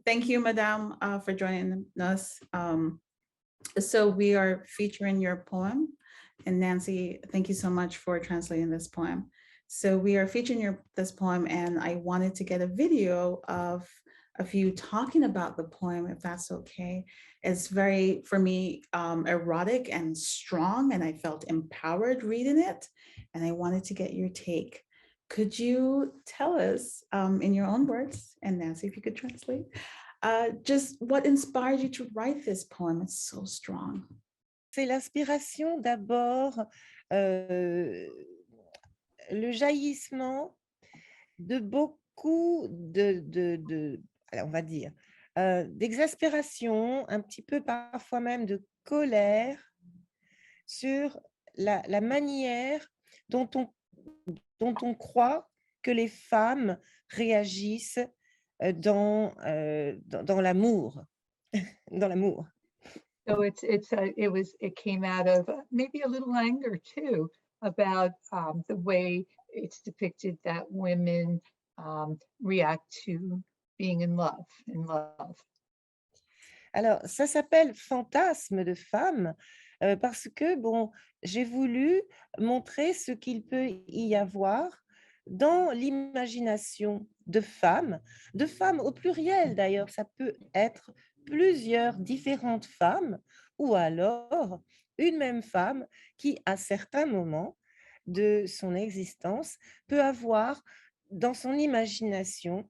Thank you, Madame, for joining us. So we are featuring your poem. And Nancy, thank you so much for translating this poem. So we are featuring this poem, and I wanted to get a video of you talking about the poem, if that's okay. It's very, for me, erotic and strong, and I felt empowered reading it, and I wanted to get your take. Could you tell us, in your own words, and Nancy, if you could translate, just what inspired you to write this poem? It's so strong. C'est l'inspiration d'abord, le jaillissement de beaucoup on va dire, d'exaspération, un petit peu parfois même de colère sur la manière dont on croit que les femmes réagissent dans l'amour. Dans l'amour. So it came out of maybe a little anger too about the way it's depicted that women react to being in love. Alors, ça s'appelle Fantasmes de femmes parce que, bon, j'ai voulu montrer ce qu'il peut y avoir dans l'imagination de femmes au pluriel d'ailleurs, ça peut être plusieurs différentes femmes ou alors une même femme qui, à certains moments de son existence, peut avoir dans son imagination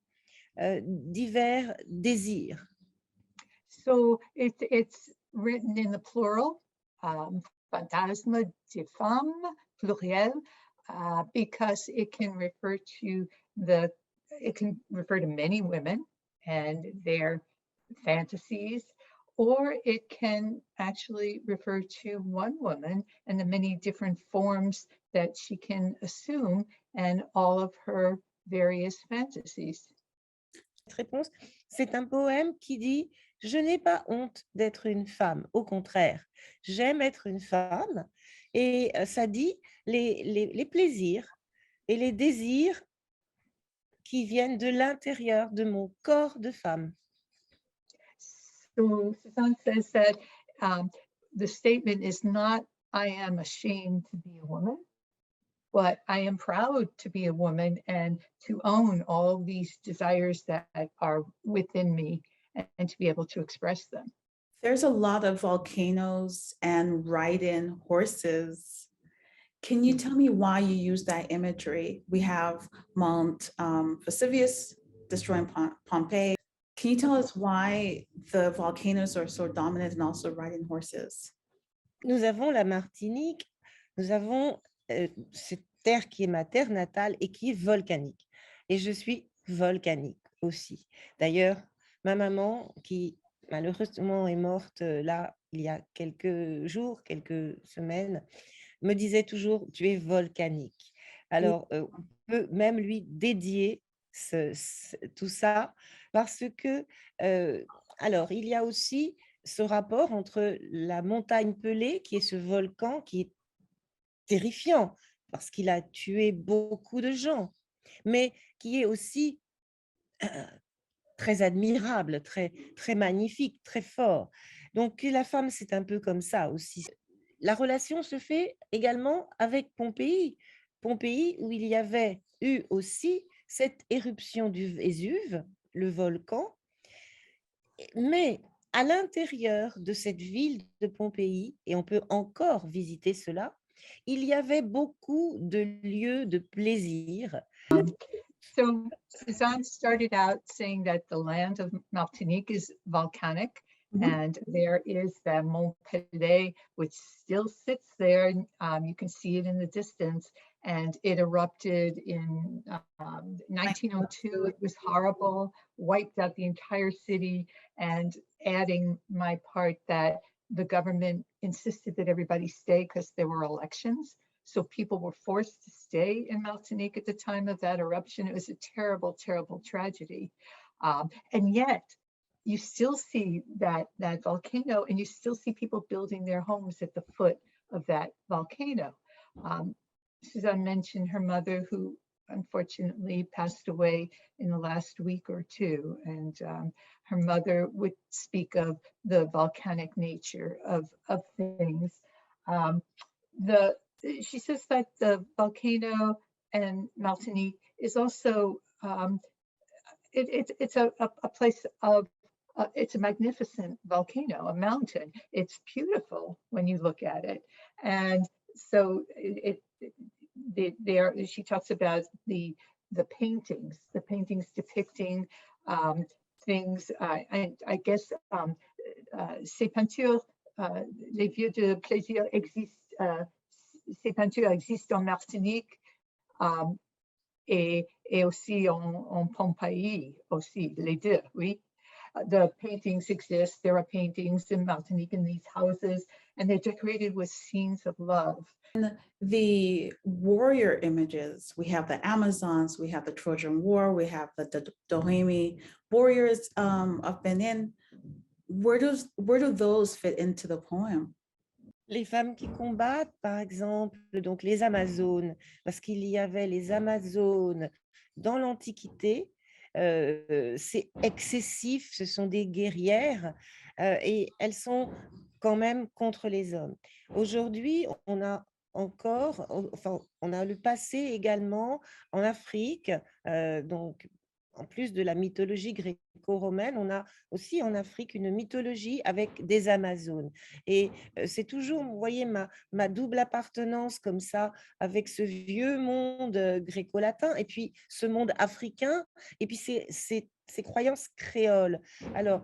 divers désirs. So it's written in the plural, fantasme de femmes, pluriel, because it can refer to many women and their fantasies, or it can actually refer to one woman and the many different forms that she can assume and all of her various fantasies. Réponse, c'est un poème qui dit « Je n'ai pas honte d'être une femme, au contraire, j'aime être une femme » et ça dit les plaisirs et les désirs qui viennent de l'intérieur de mon corps de femme. So Suzanne says that the statement is not I am ashamed to be a woman, but I am proud to be a woman and to own all these desires that are within me and to be able to express them. There's a lot of volcanoes and riding horses. Can you tell me why you use that imagery? We have Mount Vesuvius destroying Pompeii. Can you tell us why the volcanoes are so dominant and also riding horses? Nous avons la Martinique, nous avons cette terre qui est ma terre natale et qui est volcanique. Et je suis volcanique aussi. D'ailleurs, ma maman, qui malheureusement est morte là, il y a quelques jours, quelques semaines, me disait toujours « tu es volcanique ». Alors, on peut même lui dédier tout ça parce que, alors, il y a aussi ce rapport entre la montagne pelée, qui est ce volcan qui est terrifiant parce qu'il a tué beaucoup de gens, mais qui est aussi très admirable, très, très magnifique, très fort. Donc, la femme, c'est un peu comme ça aussi. La relation se fait également avec Pompéi. Pompéi, où il y avait eu aussi cette éruption du Vésuve, le volcan, mais à l'intérieur de cette ville de Pompéi, et on peut encore visiter cela, il y avait beaucoup de lieux de plaisir. So Suzanne started out saying that the land of Martinique is volcanic, and there is the Mont Pelée, which still sits there. You can see it in the distance, and it erupted in 1902. It was horrible, wiped out the entire city, and adding my part that the government insisted that everybody stay because there were elections. So people were forced to stay in Martinique at the time of that eruption. It was a terrible, terrible tragedy. And yet you still see that volcano, and you still see people building their homes at the foot of that volcano. Suzanne mentioned her mother who unfortunately passed away in the last week or two. And her mother would speak of the volcanic nature of things. She says that the volcano in Martinique is also, it's a place of, it's a magnificent volcano, a mountain. It's beautiful when you look at it. And so she talks about the paintings depicting things, I guess, ces peintures, les vieux de plaisir existent, ces peintures existent en Martinique et aussi en Pompéi, aussi, les deux, oui. The paintings exist. There are paintings in Martinique in these houses, and they're decorated with scenes of love. The warrior images, we have the Amazons, we have the Trojan War, we have the Dahomey warriors of Benin. Where do those fit into the poem? Les femmes qui combattent, par exemple, donc les Amazones, parce qu'il y avait les Amazones dans l'Antiquité, c'est excessif, ce sont des guerrières et elles sont quand même contre les hommes. Aujourd'hui, on a encore, enfin, on a le passé également en Afrique, donc en plus de la mythologie gréco-romaine, on a aussi en Afrique une mythologie avec des Amazones. Et c'est toujours, vous voyez, ma double appartenance comme ça, avec ce vieux monde gréco-latin, et puis ce monde africain, et puis ces croyances créoles. Alors,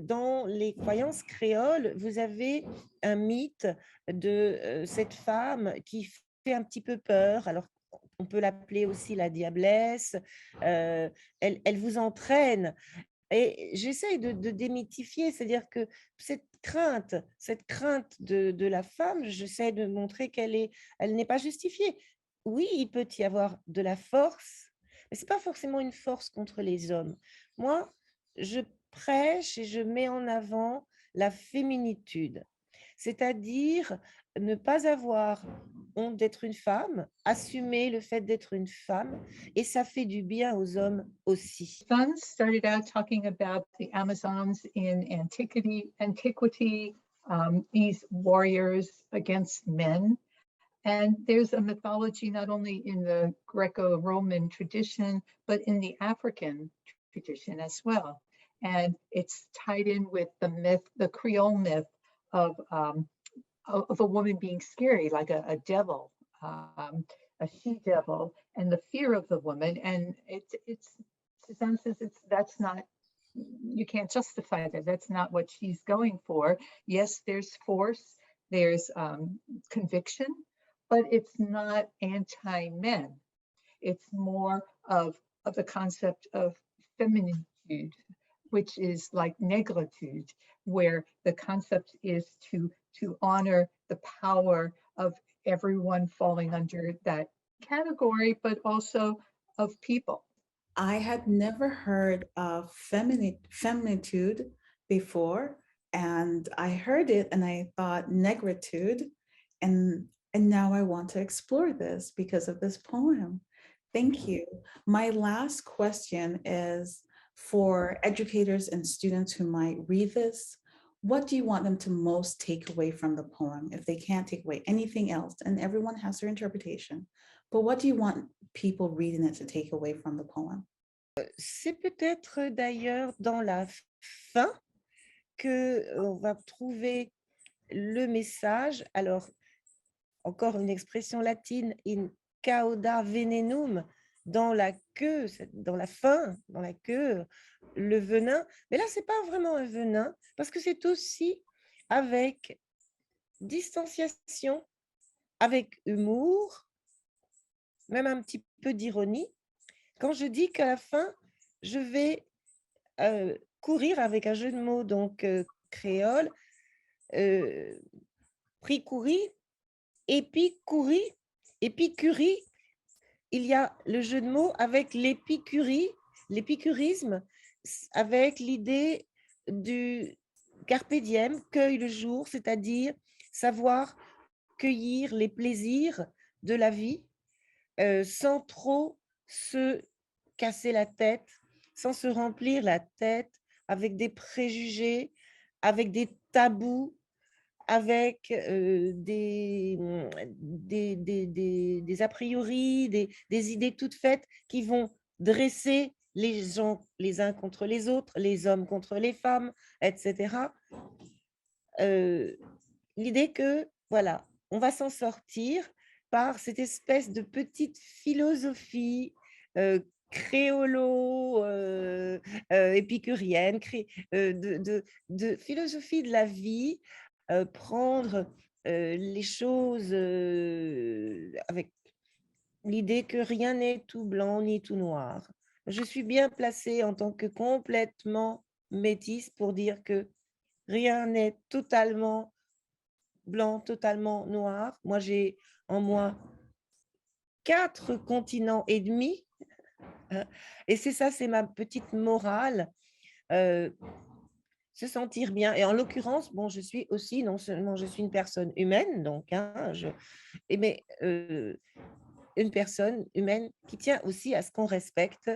dans les croyances créoles, vous avez un mythe de cette femme qui fait un petit peu peur. Alors, on peut l'appeler aussi la diablesse, elle vous entraîne. Et j'essaye de démythifier, c'est-à-dire que cette crainte de la femme, j'essaie de montrer elle n'est pas justifiée. Oui, il peut y avoir de la force, mais ce n'est pas forcément une force contre les hommes. Moi, je prêche et je mets en avant la féminitude, c'est-à-dire ne pas avoir honte d'être une femme, assumer le fait d'être une femme, et ça fait du bien aux hommes aussi. Suzanne started out talking about the Amazons in antiquity, these warriors against men. And there's a mythology not only in the Greco-Roman tradition, but in the African tradition as well. And it's tied in with the myth, the Creole myth of a woman being scary, like a devil, a she-devil, and the fear of the woman. And it's Suzanne says that's not, you can't justify that. That's not what she's going for. Yes, there's force, there's conviction, but it's not anti-men. It's more of the concept of féminitude, which is like négritude, where the concept is to honor the power of everyone falling under that category, but also of people. I had never heard of féminitude before, and I heard it and I thought negritude, and now I want to explore this because of this poem. Thank you. My last question is for educators and students who might read this. What do you want them to most take away from the poem if they can't take away anything else? And everyone has their interpretation. But what do you want people reading it to take away from the poem? C'est peut-être d'ailleurs dans la fin qu'on va trouver le message. Alors, encore une expression latine, in cauda venenum, dans la queue, dans la fin, dans la queue, le venin. Mais là, ce n'est pas vraiment un venin, parce que c'est aussi avec distanciation, avec humour, même un petit peu d'ironie. Quand je dis qu'à la fin, je vais courir avec un jeu de mots donc créole, pricourir, épicourie, épicurie, il y a le jeu de mots avec l'épicurie, l'épicurisme, avec l'idée du carpe diem, cueille le jour, c'est-à-dire savoir cueillir les plaisirs de la vie sans trop se casser la tête, sans se remplir la tête avec des préjugés, avec des tabous, avec des a priori, des idées toutes faites qui vont dresser les gens les uns contre les autres, les hommes contre les femmes, etc. L'idée que, voilà, on va s'en sortir par cette espèce de petite philosophie créolo, épicurienne, de philosophie de la vie, prendre les choses avec l'idée que rien n'est tout blanc ni tout noir. Je suis bien placée en tant que complètement métisse pour dire que rien n'est totalement blanc, totalement noir. Moi, j'ai en moi 4 continents et demi. Et c'est ça, c'est ma petite morale. Se sentir bien. Et en l'occurrence, bon, je suis aussi, non seulement je suis une personne humaine, donc, mais une personne humaine qui tient aussi à ce qu'on respecte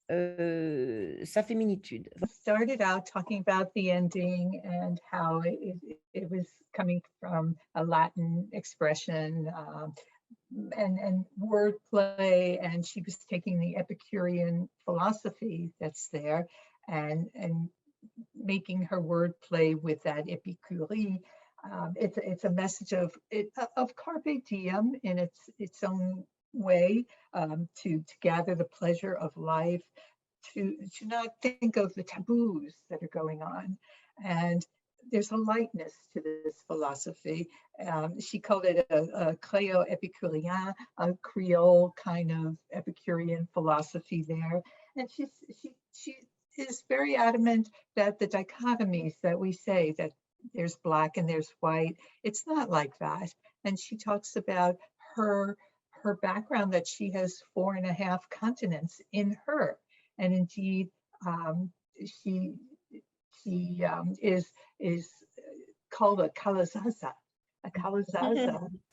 sa féminitude. Started out talking about the ending and how it was coming from a Latin expression and wordplay, and she was taking the Epicurean philosophy that's there and making her wordplay with that Epicure. It's a message of carpe diem in its own way, to gather the pleasure of life, to not think of the taboos that are going on. And there's a lightness to this philosophy. She called it a Creo-Epicurien, a Creole kind of Epicurean philosophy there. And she is very adamant that the dichotomies that we say, that there's black and there's white, it's not like that. And she talks about her background, that she has 4.5 continents in her. And indeed, she is called a Kalazaza,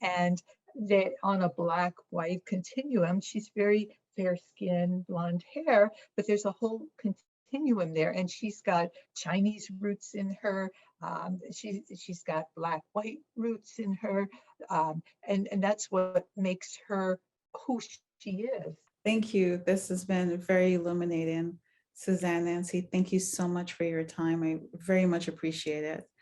and that on a black-white continuum, she's very fair skin, blonde hair, but there's a whole continuum there, and she's got Chinese roots in her. She's got black-white roots in her, and that's what makes her who she is. Thank you. This has been very illuminating. Suzanne, Nancy, thank you so much for your time. I very much appreciate it.